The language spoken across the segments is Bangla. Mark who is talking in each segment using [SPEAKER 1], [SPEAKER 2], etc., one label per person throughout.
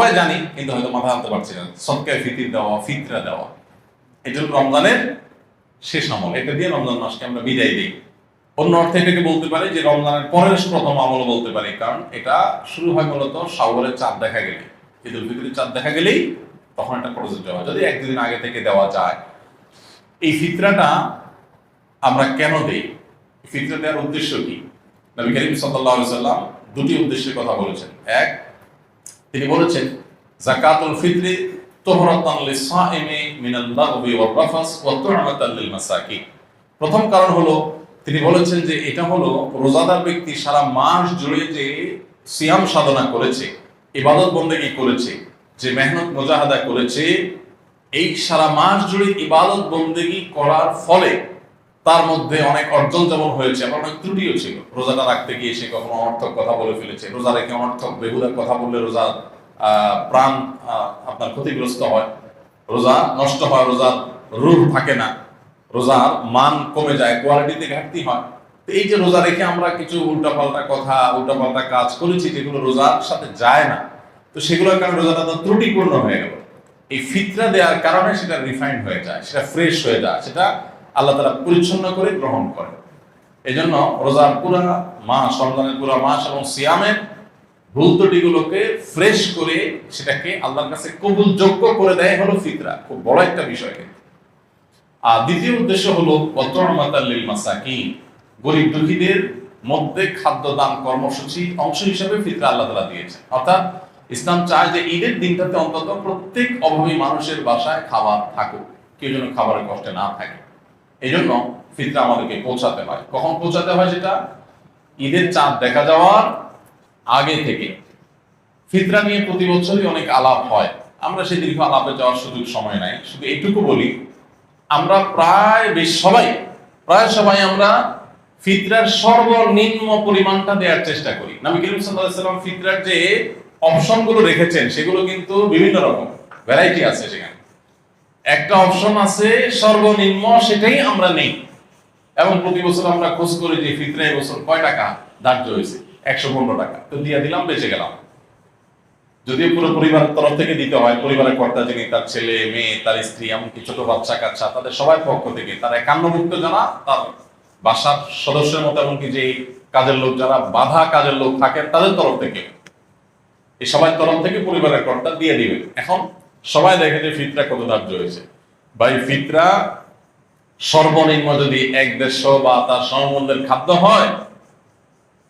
[SPEAKER 1] সবাই জানি, কিন্তু হয়তো মাথা আনতে পারছি না। সদকায়ে ফিতর দেওয়া, ফিতরা দেওয়া, এটা হলো রমজানের শেষ আমল। এটা দিয়ে রমজান মাসকে আমরা বিদায় দিই। অন্য অর্থে এটাকে বলতে পারি যে রমজানের পরের প্রথম আমল বলতে পারি, কারণ এটা শুরু হয় মূলত শাওয়ালের চাঁদ দেখা গেলে, ঈদুল ফিতরের চাঁদ দেখা গেলেই তখন এটা প্রযোজ্য হয়, যদি এক দুদিন আগে থেকে দেওয়া যায়। এই ফিতরাটা আমরা কেন দেই? ফিতরা দেওয়ার উদ্দেশ্য কি? নবী করিম সাল্লাল্লাহু আলাইহি সাল্লাম দুটি উদ্দেশ্যের কথা বলেছেন। এক, তিনি বলেছেন যাকাতুল ফিতরি তুহরাতান লিস-সাইমি মিনাল লাগবি ওয়ার রাফাস ওয়া তু'মাতান লিল মাসাকিন। প্রথম কারণ হলো, তিনি বলেছেন যে এটা হলো রোজাদার ব্যক্তি সারা মাস জুড়ে যে সিয়াম সাধনা করেছে, ইবাদত বন্দেগী করেছে, যে মেহনত মুজাহাদা করেছে, এই সারা মাস জুড়ে ইবাদত বন্দেগী করার ফলে তার মধ্যে অনেক অর্জন যেমন হয়েছে, আবার অনেক ত্রুটিও ছিল। রোজাটা রাখতে গিয়ে সে কখনো অনর্থক কথা বলে ফেলেছে, রোজা রেখে অনর্থক বেহুদা কথা বললে রোজা প্রাণ আপনার ক্ষতিগ্রস্ত হয়, রোজা নষ্ট হয়, রোজার রূহ থাকে না, রোজার মান কমে যায়, কোয়ালিটিতে ঘাটতি হয়। তো এই যে রোজা রেখে আমরা কিছু উল্টাপাল্টা কথা, উল্টাপাল্টা কাজ করেছি যেগুলো রোজার সাথে যায় না, তো সেগুলোর কারণে রোজাটা তো ত্রুটিপূর্ণ হয়ে গেল। এই ফিতরা দেওয়ার কারণে সেটা রিফাইন্ড হয়ে যায়, সেটা ফ্রেশ হয়ে যায়, সেটা আল্লাহ তাআলা পরিচ্ছন্ন করে গ্রহণ করে। এই জন্য রোজার পুরা মাস, রমজানের পুরা মাস এবং সিয়ামের ভুল ত্রুটিগুলোকে ফ্রেশ করে সেটাকে আল্লাহর কাছে কবুলযোগ্য করে দেয় হলো ফিতরা। খুব বড় একটা বিষয়। আর দ্বিতীয় উদ্দেশ্য হলো ওয়াতু'মাতাল লিল মাসাকিন, গরিব দুঃখীদের মধ্যে খাদ্য দান কর্মসূচি অংশ হিসেবে ফিতরা আল্লাহ তাআলা দিয়েছেন। অর্থাৎ ইসলাম চায় যে ঈদের দিনটাতে অন্তত প্রত্যেক অভাবী মানুষের বাসায় খাবার থাকুক, কেউ যেন খাবারের কষ্টে না থাকে। এই জন্য ফিতরা আমাদেরকে পৌঁছাতে হয়। কখন পৌঁছাতে হয়? সেটা ঈদের চাঁদ দেখা যাওয়ার আগে থেকে। ফিতরা নিয়ে প্রতি বছরই অনেক আলাপ হয়, আমরা সেই দীর্ঘ আলাপে যাওয়ার সুযোগ সময় নাই। শুধু এইটুকু বলি, আমরা প্রায় সবাই আমরা ফিতরার সর্বনিম্ন পরিমাণটা দেওয়ার চেষ্টা করি। নবী করিম সাল্লাল্লাহু আলাইহি ওয়াসাল্লাম ফিতরার যে অপশনগুলো রেখেছেন সেগুলো কিন্তু বিভিন্ন রকম, ভ্যারাইটি আছে। সেখানে একটা অপশন আছে সর্বনিম্ন, সেটাই আমরা নেই। এবং প্রতি বছর আমরা খোঁজ করি যে ফিতরা এই বছর কয় টাকা ধার্য হয়েছে, 115 টাকা, তো দিয়ে দিলাম, বেঁচে গেলাম। যদিও পুরো পরিবারের তরফ থেকে দিতে হয়, পরিবারের কর্তা যিনি, তার ছেলে মেয়ে, তার স্ত্রী, এমনকি ছোট বাচ্চা কাচ্চা, তাদের সবার পক্ষ থেকে, তার একান্নভুক্ত যারা তার বাসার সদস্যের মতো, এমনকি যে কাজের লোক, যারা বাধা কাজের লোক থাকেন, তাদের তরফ থেকে, এই সবার তরফ থেকে পরিবারের কর্তা দিয়ে দিবেন। এখন সবাই দেখে যে ফিতরা কত ধার্য হয়েছে। ভাই, ফিতরা সর্বনিম্ন যদি 150 বা তার সমমূল্যের খাদ্য হয়,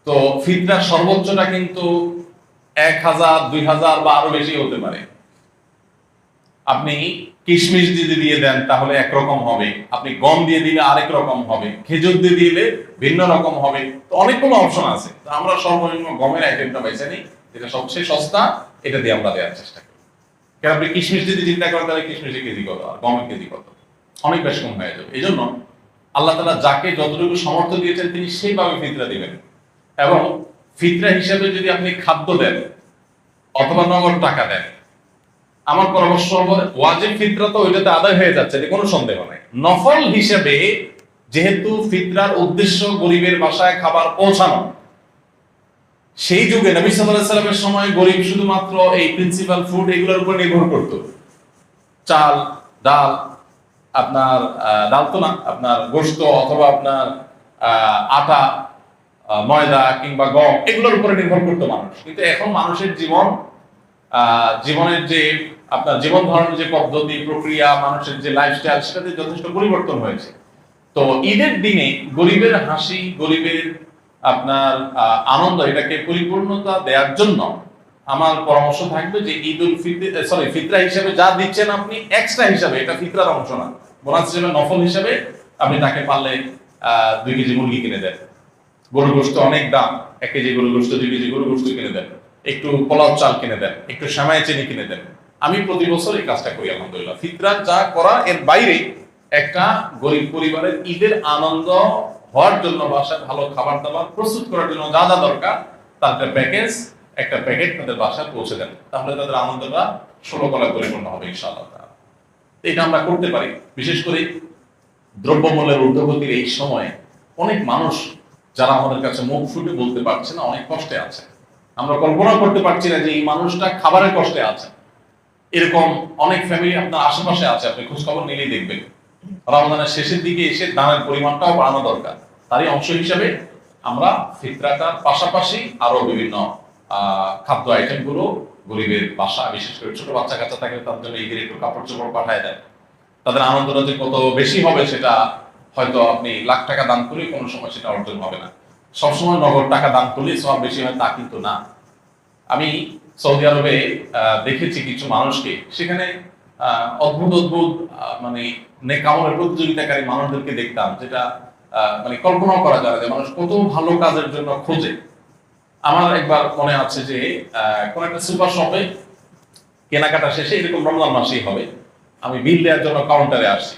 [SPEAKER 1] তো ফিতরার সর্বোচ্চটা কিন্তু 1000, 2000 বা আরো বেশি হতে পারে। আপনি কিশমিশ যদি দিয়ে দেন তাহলে একরকম হবে, আপনি গম দিয়ে দিলে আরেক রকম হবে, খেজুর দিয়ে দিলে ভিন্ন রকম হবে। তো অনেকগুলো অপশন আছে। তো আমরা সর্বনিম্ন গমের আইটেমটা বেছে নিই, যেটা সবচেয়ে সস্তা, এটা দিয়ে আমরা দেওয়ার চেষ্টা করি। কারণ আপনি কিশমিশ যদি চিন্তা করেন তাহলে কিশমিশের কেজি কত আর গমের কেজি কত, অনেক বেশ কম হয়ে যাবে। এই জন্য আল্লাহ তাআলা যাকে যতটুকু সামর্থ্য দিয়েছেন তিনি সেইভাবে ফিতরা দিবেন। এবং ফিতরা হিসেবে যদি আপনি খাদ্য দেন অথবা নগদ টাকা দেন, আমার পরামর্শ হবে ওয়াজিব ফিতরা তো ওইটাতে আদায় হয়ে যাচ্ছে, এতে কোনো সন্দেহ নাই। নফল হিসেবে যেহেতু ফিতরার উদ্দেশ্য গরিবের বাসায় খাবার পৌঁছানো, সেই যুগে নবী সাল্লাল্লাহু আলাইহি ওয়াসাল্লামের সময় গরিব শুধুমাত্র এই প্রিন্সিপাল ফুড এগুলোর উপর নির্ভর করত। চাল, ডাল, আপনার ডাল তো না, আপনার গোশত অথবা আপনার আটা, ময়দা কিংবা গম, এগুলোর উপরে নির্ভর করতো মানুষ। কিন্তু এখন মানুষের জীবনের যে আপনার জীবন ধারণের যে পদ্ধতি, প্রক্রিয়া, মানুষের যে লাইফস্টাইল, সেটাতে যথেষ্ট পরিবর্তন হয়েছে। তো ঈদের দিনে গরিবের হাসি, গরিবের আপনার আনন্দ, এটাকে পরিপূর্ণতা দেওয়ার জন্য আমার পরামর্শ থাকবে যে ফিতরা হিসেবে যা দিচ্ছেন আপনি এক্সট্রা হিসাবে, এটা ফিতরার অংশ না, বোনাস হিসেবে নফল হিসাবে আপনি তাকে পারলে 2 কেজি মুরগি কিনে দেন। গরুর গোশত অনেক দাম, 1 কেজি গরুর গোশত, 2 কেজি গরুর গোশত কিনে দেন, একটু পোলাও চাল কিনে দেন, একটু সেমাই চিনি কিনে দেন। আমি প্রতি বছর এই কাজটা করি আলহামদুলিল্লাহ। ফিতরা যা করা এর বাইরে একটা গরিব পরিবারের ঈদের আনন্দ হওয়ার জন্য, বাসায় ভালো খাবার দাবার প্রস্তুত করার জন্য যা যা দরকার তার একটা প্যাকেট তাদের বাসায় পৌঁছে দেন, তাহলে তাদের আনন্দটা 16 কলা পরিপূর্ণ হবে ইনশাআল্লাহ। এটা আমরা করতে পারি। বিশেষ করে দ্রব্যমূল্যের ঊর্ধ্বগতির এই সময়ে অনেক মানুষ যারা আমাদের কাছে মুখ ফুটে বলতে পারছে না, অনেক কষ্টে আছে। আমরা কল্পনা করতে পারছি না যে এই মানুষটা খাবারের কষ্টে আছে। এরকম অনেক ফ্যামিলি আপনার আশেপাশে আছে, আপনি খোঁজ খবর নিলেই দেখবেন। রমজানের শেষের দিকে এসে দানের পরিমাণটাও বাড়ানো দরকার। তারই অংশ হিসাবে আমরা ফিতরাটার পাশাপাশি আরো বিভিন্ন খাদ্য আইটেম গুলো গরিবের বাসা, বিশেষ করে ছোট বাচ্চা কাচ্চা থাকলে তার জন্য ঈদের একটু কাপড় চোপড় পাঠায় দেয়। তাদের আনন্দটা যে কত বেশি হবে সেটা হয়তো আপনি লাখ টাকা দান করলে কোনো সময় সেটা অর্জন হবে না। সবসময় নগদ টাকা দান করলে সব বেশি হয় তা কিন্তু না। আমি সৌদি আরবে দেখেছি কিছু মানুষকে, সেখানে অদ্ভুত অদ্ভুত মানে নেকামলের প্রতিযোগিতাকারী মানুষদেরকে দেখতাম, যেটা মানে কল্পনাও করা যায় যে মানুষ কত ভালো কাজের জন্য খোঁজে। আমার একবার মনে আছে যে কোন একটা সুপার শপে কেনাকাটা শেষে, এরকম রমজান মাসেই হবে, আমি বিল দেওয়ার জন্য কাউন্টারে আসছি।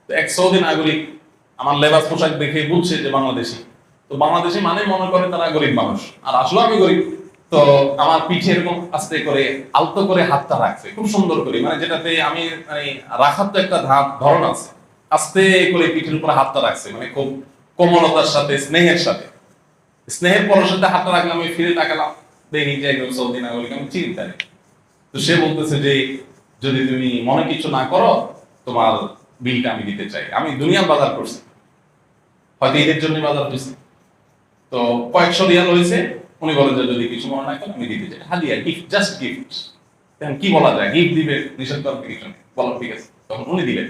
[SPEAKER 1] তো এক সৌদি নাগরিক আমার লেবাস পোশাক দেখে বুঝছে যে বাংলাদেশি। তো বাংলাদেশি মানে মনে করে তারা গরিব মানুষ, আর আসলে আমি গরিব। তো আমার পিঠে এরকম আস্তে করে আলতো করে হাতটা রাখছে খুব সুন্দর করে, মানে যেটাতে আমি মানে রাখার তো একটা ধরন আছে, আস্তে করে পিঠের উপরে হাতটা রাখছে, মানে খুব কোমলতার সাথে, স্নেহের সাথে। স্নেহের পরের সাথে হাতটা রাখলাম, আমি ফিরে তাকালাম, দেখি যে একজন সৌদি নাগরিক, আমি চিনি তারে। তো সে বলতেছে যে যদি তুমি মনে কিছু না করো, তোমার বিলটা আমি দিতে চাই। আমি দুনিয়ার বাজার করছি, হয়তো ঈদের জন্য বাজার হয়েছে, তো কয়েকশো রিয়াল হয়েছে। উনি বলেন যে যদি কিছু মনে না করেন আমি দিতে চাই, হাদিয়া, গিফট, জাস্ট গিফট। কি বলা যায়, গিফট দিবে, নিষেধ করার কিছু নেই, বলো ঠিক আছে। তখন উনি দিলেন।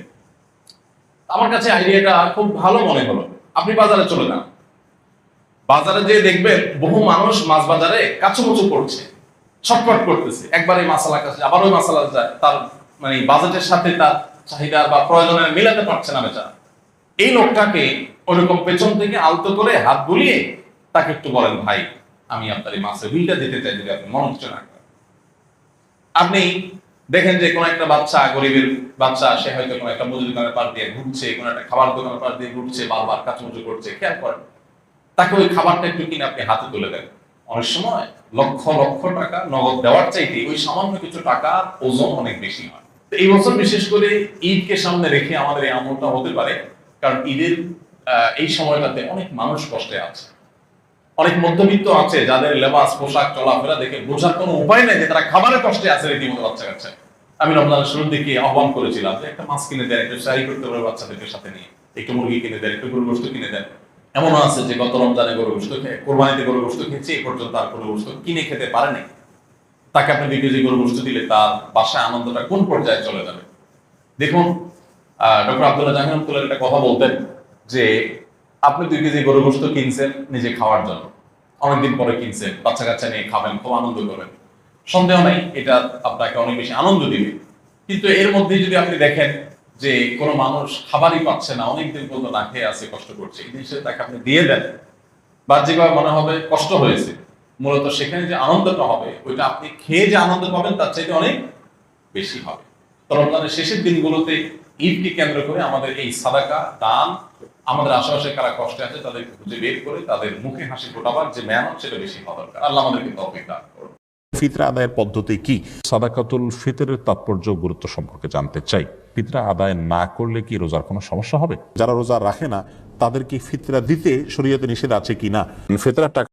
[SPEAKER 1] আমার কাছে আইডিয়াটা খুব ভালো মনে হলো। আপনি বাজারে চলে যান, বাজারে যে দেখবেন বহু মানুষ মাছ বাজারে কাচুমুচু করছে, ছটফট করতেছে, একবার এই মাসালা কাছে আবার ওই মাসালা যায়, তার মানে বাজেটের সাথে তার চাহিদা বা প্রয়োজনের মিলাতে পারছে না বেচারা। এই লোকটাকে ওরকম পেছন থেকে আলতো করে হাত বুলিয়ে তাকে একটু বলেন, ভাই আমি আপনার এই মাছের বিলটা দিতে চাই, যদি আপনি মনে হচ্ছে না করেন। আপনি দেখেন যে কোন একটা বাচ্চা, গরিবের বাচ্চা, সে হয়তো কোন একটা মুদি দোকানের পাশ দিয়ে ঘুরছে, কোন একটা খাবার দোকানের পাশ দিয়ে ঘুরছে, বারবার কাচুমুচু করছে, খেয়াল করেন, তাকে ওই খাবারটা একটু কিনে আপনি হাতে তুলে দেন। অনেক সময় লক্ষ লক্ষ টাকা নগদ দেওয়ার চাইতে ওই সামান্য কিছু টাকার ওজন অনেক বেশি হয়। তো এই বছর বিশেষ করে ঈদকে সামনে রেখে আমাদের এই আমলটা হতে পারে, কারণ ঈদের এই সময়টাতে অনেক মানুষ কষ্টে আছে, অনেক মধ্যবিত্ত আছে যাদের লেবাস পোশাক চলাফেরা দেখে বোঝার কোনো উপায় নেই যে তারা খাবারের কষ্টে আছে রীতিমতো বাচ্চা কাচ্চা। আমি রমজানের শুরুর দিকে আহ্বান করেছিলাম যে একটা মাছ কিনে দেন, একটু শাড়ি করতে পারে বাচ্চাদেরকে সাথে নিয়ে, একটু মুরগি কিনে দেন, একটু গরুর গোশত কিনে দেন। এমন আছে যে গত রমজানে গরুর গোশত খেয়ে, কোরবানিতে গরুর গোশত খেয়েছে, এই পর্যন্ত আর গরুর গোশত কিনে খেতে পারেনি। তাকে আপনি 2 কেজি গরুর গোশত দিলে তার বাসায় আনন্দটা কোন পর্যায়ে চলে যাবে। দেখুন, ডক্টর আব্দুল্লাহ জামিল রহমাতুল্লাহ একটা কথা বলতেন যে আপনি 2 কেজি গরুর গোশত কিনছেন নিজে খাওয়ার জন্য, অনেকদিন পরে কিনছেন, বাচ্চা কাচ্চা নিয়ে খাবেন, খুব আনন্দ করবেন, সন্দেহ নাই এটা আপনাকে অনেক বেশি আনন্দ দিবে। কিন্তু এর মধ্যে যদি আপনি দেখেন যে কোনো মানুষ খাবারই পাচ্ছে না, অনেকদিন পর্যন্ত না খেয়ে আছে, কষ্ট করছে, এই জিনিসটা তাকে আপনি দিয়ে দেন, বাহ্যিকভাবে মনে হবে কষ্ট হয়েছে, মূলত সেখানে যে আনন্দটা হবে ওইটা আপনি খেয়ে যে আনন্দ পাবেন তার চাইতে অনেক বেশি হবে। তো রমজানের শেষের দিনগুলোতে ঈদকে কেন্দ্র করে আমাদের এই সাদাকা দান, আমাদের আশেপাশে কারা কষ্টে আছে তাদেরকে খুঁজে বের করে তাদের মুখে হাসি ফোটাবার যে মেহনত, সেটা বেশি হওয়া দরকার। আল্লাহ আমাদেরকে তৌফিক দান করুন।
[SPEAKER 2] ফিতরা আদায়ের পদ্ধতি কি? সাদাকাতুল ফিতরের তাৎপর্য গুরুত্ব সম্পর্কে জানতে চাই। ফিতরা আদায় না করলে কি রোজার কোনো সমস্যা হবে? যারা রোজা রাখে না তাদেরকে ফিতরা দিতে শরীয়তে নিষেধ আছে কিনা? ফিতরার টাকা